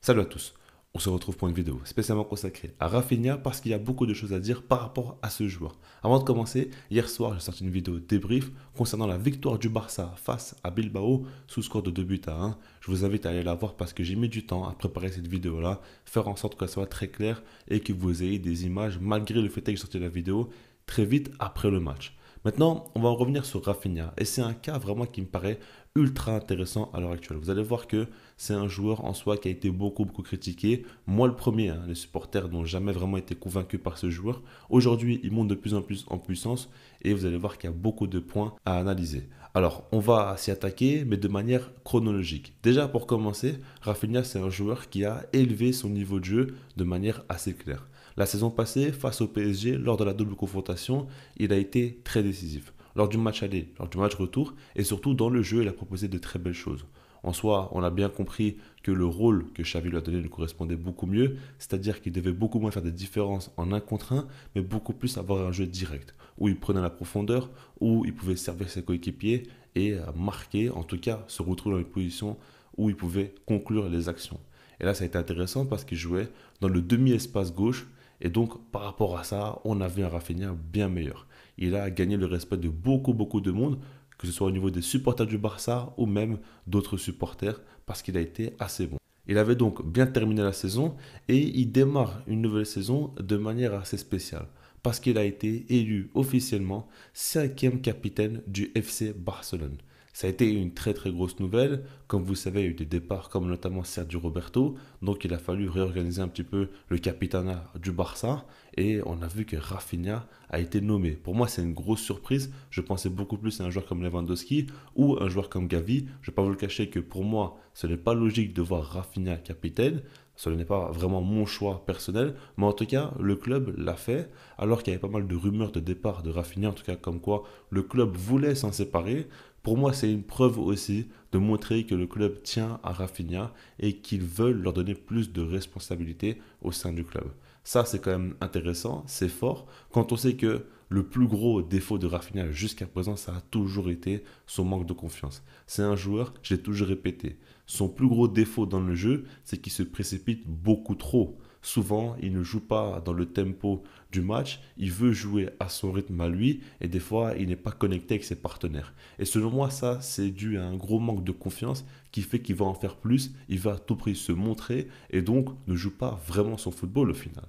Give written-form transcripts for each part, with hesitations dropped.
Salut à tous, on se retrouve pour une vidéo spécialement consacrée à Rafinha parce qu'il y a beaucoup de choses à dire par rapport à ce joueur. Avant de commencer, hier soir j'ai sorti une vidéo débrief concernant la victoire du Barça face à Bilbao sous score de 2 buts à 1. Je vous invite à aller la voir parce que j'ai mis du temps à préparer cette vidéo-là, faire en sorte qu'elle soit très claire et que vous ayez des images malgré le fait que j'ai sorti la vidéo très vite après le match. Maintenant, on va en revenir sur Rafinha et c'est un cas vraiment qui me paraît ultra intéressant à l'heure actuelle. Vous allez voir que c'est un joueur en soi qui a été beaucoup critiqué. Moi, le premier, les supporters n'ont jamais vraiment été convaincus par ce joueur. Aujourd'hui, il monte de plus en plus en puissance et vous allez voir qu'il y a beaucoup de points à analyser. Alors, on va s'y attaquer, mais de manière chronologique. Déjà, pour commencer, Rafinha, c'est un joueur qui a élevé son niveau de jeu de manière assez claire. La saison passée, face au PSG, lors de la double confrontation, il a été très décisif. Lors du match aller, lors du match retour, et surtout dans le jeu, il a proposé de très belles choses. En soi, on a bien compris que le rôle que Xavi lui a donné lui correspondait beaucoup mieux, c'est-à-dire qu'il devait beaucoup moins faire des différences en un contre un, mais beaucoup plus avoir un jeu direct, où il prenait la profondeur, où il pouvait servir ses coéquipiers et marquer, en tout cas se retrouver dans une position où il pouvait conclure les actions. Et là, ça a été intéressant parce qu'il jouait dans le demi-espace gauche, et donc par rapport à ça, on avait un Rafinha bien meilleur. Il a gagné le respect de beaucoup de monde, que ce soit au niveau des supporters du Barça ou même d'autres supporters, parce qu'il a été assez bon. Il avait donc bien terminé la saison et il démarre une nouvelle saison de manière assez spéciale, parce qu'il a été élu officiellement cinquième capitaine du FC Barcelone. Ça a été une très grosse nouvelle. Comme vous savez, il y a eu des départs comme notamment Sergio Roberto. Donc il a fallu réorganiser un petit peu le capitanat du Barça. Et on a vu que Rafinha a été nommé. Pour moi, c'est une grosse surprise. Je pensais beaucoup plus à un joueur comme Lewandowski ou un joueur comme Gavi. Je ne vais pas vous le cacher que pour moi, ce n'est pas logique de voir Rafinha capitaine. Ce n'est pas vraiment mon choix personnel, mais en tout cas, le club l'a fait, alors qu'il y avait pas mal de rumeurs de départ de Rafinha, en tout cas comme quoi le club voulait s'en séparer. Pour moi, c'est une preuve aussi de montrer que le club tient à Rafinha et qu'ils veulent leur donner plus de responsabilités au sein du club. Ça, c'est quand même intéressant, c'est fort, quand on sait que le plus gros défaut de Rafinha jusqu'à présent, ça a toujours été son manque de confiance. C'est un joueur, je l'ai toujours répété, son plus gros défaut dans le jeu, c'est qu'il se précipite beaucoup trop. Souvent, il ne joue pas dans le tempo du match, il veut jouer à son rythme à lui et des fois, il n'est pas connecté avec ses partenaires. Et selon moi, ça, c'est dû à un gros manque de confiance qui fait qu'il va en faire plus, il va à tout prix se montrer et donc ne joue pas vraiment son football au final.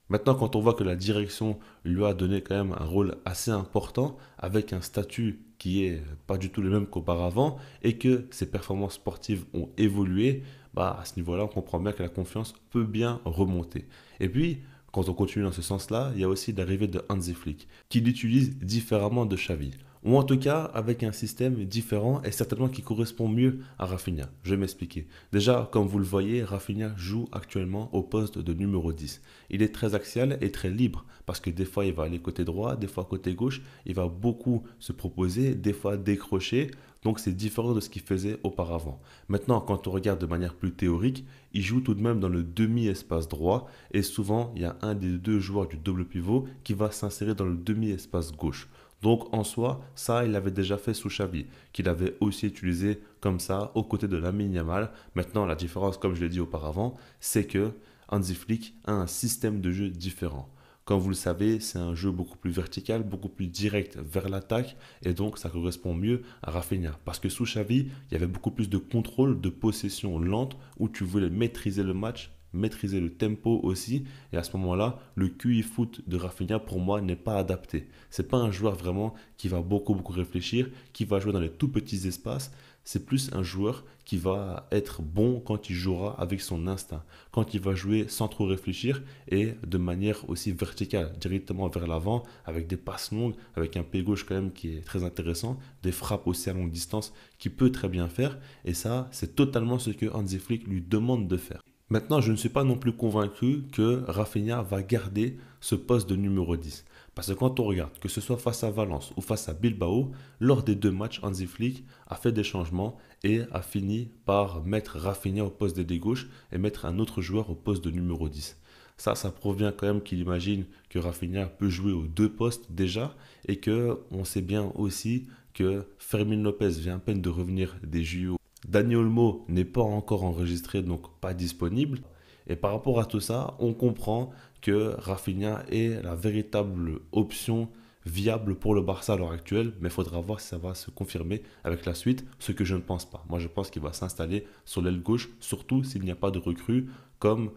Maintenant, quand on voit que la direction lui a donné quand même un rôle assez important, avec un statut qui est pas du tout le même qu'auparavant, et que ses performances sportives ont évolué, bah à ce niveau-là, on comprend bien que la confiance peut bien remonter. Et puis, quand on continue dans ce sens-là, il y a aussi l'arrivée de Hansi Flick, qui l'utilise différemment de Xavi. Ou en tout cas avec un système différent et certainement qui correspond mieux à Rafinha. Je vais m'expliquer. Déjà, comme vous le voyez, Rafinha joue actuellement au poste de numéro 10. Il est très axial et très libre parce que des fois il va aller côté droit, des fois côté gauche. Il va beaucoup se proposer, des fois décrocher. Donc c'est différent de ce qu'il faisait auparavant. Maintenant, quand on regarde de manière plus théorique, il joue tout de même dans le demi-espace droit et souvent il y a un des deux joueurs du double pivot qui va s'insérer dans le demi-espace gauche. Donc en soi, ça, il l'avait déjà fait sous Xavi, qu'il avait aussi utilisé comme ça aux côtés de Lamine Yamal. Maintenant, la différence, comme je l'ai dit auparavant, c'est que Hansi Flick a un système de jeu différent. Comme vous le savez, c'est un jeu beaucoup plus vertical, beaucoup plus direct vers l'attaque, et donc ça correspond mieux à Rafinha. Parce que sous Xavi, il y avait beaucoup plus de contrôle, de possession lente, où tu voulais maîtriser le match, maîtriser le tempo aussi. Et à ce moment-là, le QI foot de Rafinha, pour moi, n'est pas adapté. C'est pas un joueur vraiment qui va beaucoup réfléchir, qui va jouer dans les tout petits espaces. C'est plus un joueur qui va être bon quand il jouera avec son instinct, quand il va jouer sans trop réfléchir et de manière aussi verticale, directement vers l'avant, avec des passes longues, avec un pied gauche quand même qui est très intéressant, des frappes aussi à longue distance qu'il peut très bien faire. Et ça, c'est totalement ce que Hansi Flick lui demande de faire. Maintenant, je ne suis pas non plus convaincu que Rafinha va garder ce poste de numéro 10. Parce que quand on regarde, que ce soit face à Valence ou face à Bilbao, lors des deux matchs, Hansi Flick a fait des changements et a fini par mettre Rafinha au poste d'ailier gauche et mettre un autre joueur au poste de numéro 10. Ça provient quand même qu'il imagine que Rafinha peut jouer aux deux postes déjà et que on sait bien aussi que Fermin Lopez vient à peine de revenir des JO Dani Olmo n'est pas encore enregistré, donc pas disponible. Et par rapport à tout ça, on comprend que Rafinha est la véritable option viable pour le Barça à l'heure actuelle, mais il faudra voir si ça va se confirmer avec la suite, ce que je ne pense pas. Moi, je pense qu'il va s'installer sur l'aile gauche, surtout s'il n'y a pas de recrue comme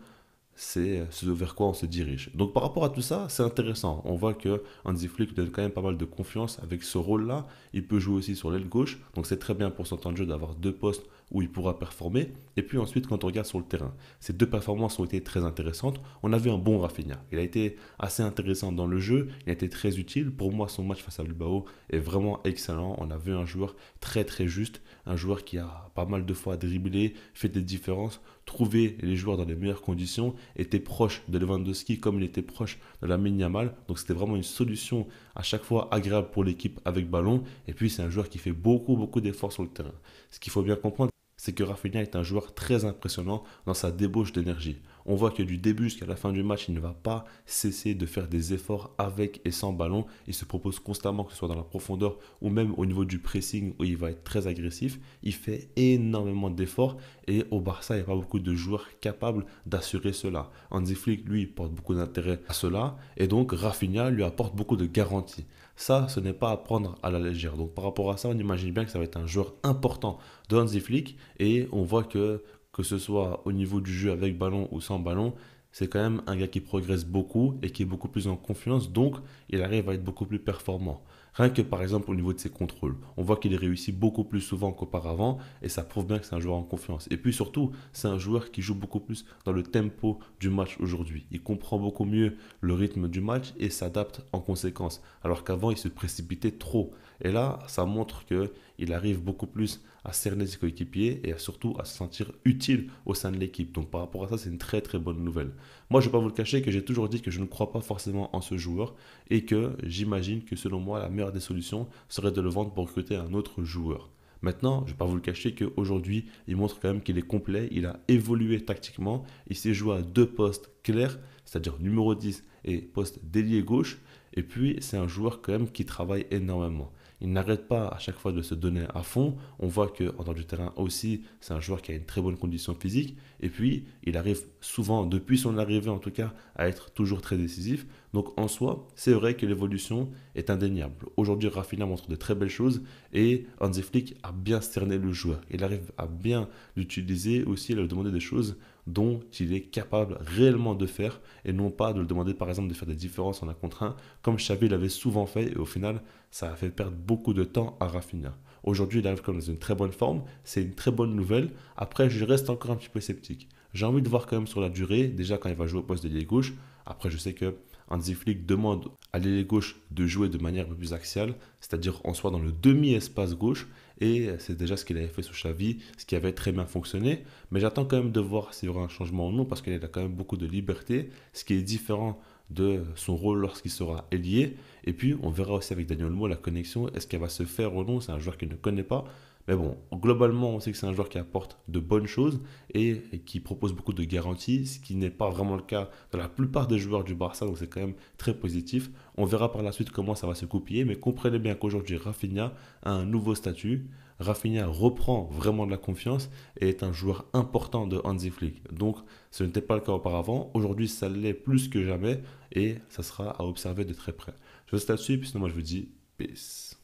c'est ce vers quoi on se dirige. Donc par rapport à tout ça, c'est intéressant. On voit que Hansi Flick donne quand même pas mal de confiance avec ce rôle-là. Il peut jouer aussi sur l'aile gauche, donc c'est très bien pour son temps de jeu d'avoir deux postes où il pourra performer. Et puis ensuite, quand on regarde sur le terrain, ces deux performances ont été très intéressantes. On a vu un bon Rafinha. Il a été assez intéressant dans le jeu, il a été très utile. Pour moi, son match face à Bilbao est vraiment excellent. On a vu un joueur très très juste, un joueur qui a pas mal de fois dribblé, fait des différences, trouvé les joueurs dans les meilleures conditions, était proche de Lewandowski comme il était proche de Lamine Yamal. Donc c'était vraiment une solution à chaque fois agréable pour l'équipe avec ballon. Et puis c'est un joueur qui fait beaucoup d'efforts sur le terrain. Ce qu'il faut bien comprendre, c'est que Rafinha est un joueur très impressionnant dans sa débauche d'énergie. On voit que du début jusqu'à la fin du match, il ne va pas cesser de faire des efforts avec et sans ballon. Il se propose constamment, que ce soit dans la profondeur ou même au niveau du pressing où il va être très agressif. Il fait énormément d'efforts et au Barça, il n'y a pas beaucoup de joueurs capables d'assurer cela. Hansi Flick, lui, porte beaucoup d'intérêt à cela et donc Rafinha lui apporte beaucoup de garanties. Ça, ce n'est pas à prendre à la légère. Donc par rapport à ça, on imagine bien que ça va être un joueur important de Hansi Flick et on voit que ce soit au niveau du jeu avec ballon ou sans ballon, c'est quand même un gars qui progresse beaucoup et qui est beaucoup plus en confiance, donc il arrive à être beaucoup plus performant. Rien que par exemple au niveau de ses contrôles, on voit qu'il réussit beaucoup plus souvent qu'auparavant et ça prouve bien que c'est un joueur en confiance. Et puis surtout, c'est un joueur qui joue beaucoup plus dans le tempo du match aujourd'hui. Il comprend beaucoup mieux le rythme du match et s'adapte en conséquence, alors qu'avant il se précipitait trop. Et là, ça montre qu'il arrive beaucoup plus à cerner ses coéquipiers et surtout à se sentir utile au sein de l'équipe. Donc par rapport à ça, c'est une très très bonne nouvelle. Moi, je ne vais pas vous le cacher que j'ai toujours dit que je ne crois pas forcément en ce joueur et que j'imagine que selon moi, la meilleure des solutions serait de le vendre pour recruter un autre joueur. Maintenant, je ne vais pas vous le cacher qu'aujourd'hui, il montre quand même qu'il est complet, il a évolué tactiquement, il s'est joué à deux postes clairs, c'est-à-dire numéro 10 et poste d'ailier gauche, et puis c'est un joueur quand même qui travaille énormément. Il n'arrête pas à chaque fois de se donner à fond. On voit qu'en dehors du terrain aussi, c'est un joueur qui a une très bonne condition physique. Et puis, il arrive souvent, depuis son arrivée en tout cas, à être toujours très décisif. Donc en soi, c'est vrai que l'évolution est indéniable. Aujourd'hui, Rafinha montre de très belles choses et Hansi Flick a bien cerné le joueur. Il arrive à bien l'utiliser aussi, à lui demander des choses dont il est capable réellement de faire et non pas de le demander par exemple de faire des différences en un contre un comme Xavi l'avait souvent fait et au final ça a fait perdre beaucoup de temps à Rafinha. Aujourd'hui il arrive comme dans une très bonne forme, c'est une très bonne nouvelle. Après je reste encore un petit peu sceptique. J'ai envie de voir quand même sur la durée, déjà quand il va jouer au poste de l'ailier gauche. Après je sais que Hansi Flick demande à l'ailier gauche de jouer de manière un peu plus axiale, c'est-à-dire en soit dans le demi-espace gauche. Et c'est déjà ce qu'il avait fait sous Xavi, ce qui avait très bien fonctionné. Mais j'attends quand même de voir s'il y aura un changement ou non, parce qu'il a quand même beaucoup de liberté, ce qui est différent de son rôle lorsqu'il sera ailier. Et puis, on verra aussi avec Dani Olmo la connexion, est-ce qu'elle va se faire ou non, c'est un joueur qu'il ne connaît pas. Mais bon, globalement, on sait que c'est un joueur qui apporte de bonnes choses et qui propose beaucoup de garanties, ce qui n'est pas vraiment le cas de la plupart des joueurs du Barça, donc c'est quand même très positif. On verra par la suite comment ça va se goupiller, mais comprenez bien qu'aujourd'hui, Rafinha a un nouveau statut. Rafinha reprend vraiment de la confiance et est un joueur important de Hansi Flick. Donc, ce n'était pas le cas auparavant. Aujourd'hui, ça l'est plus que jamais et ça sera à observer de très près. Je reste là-dessus, puis sinon, moi, je vous dis peace.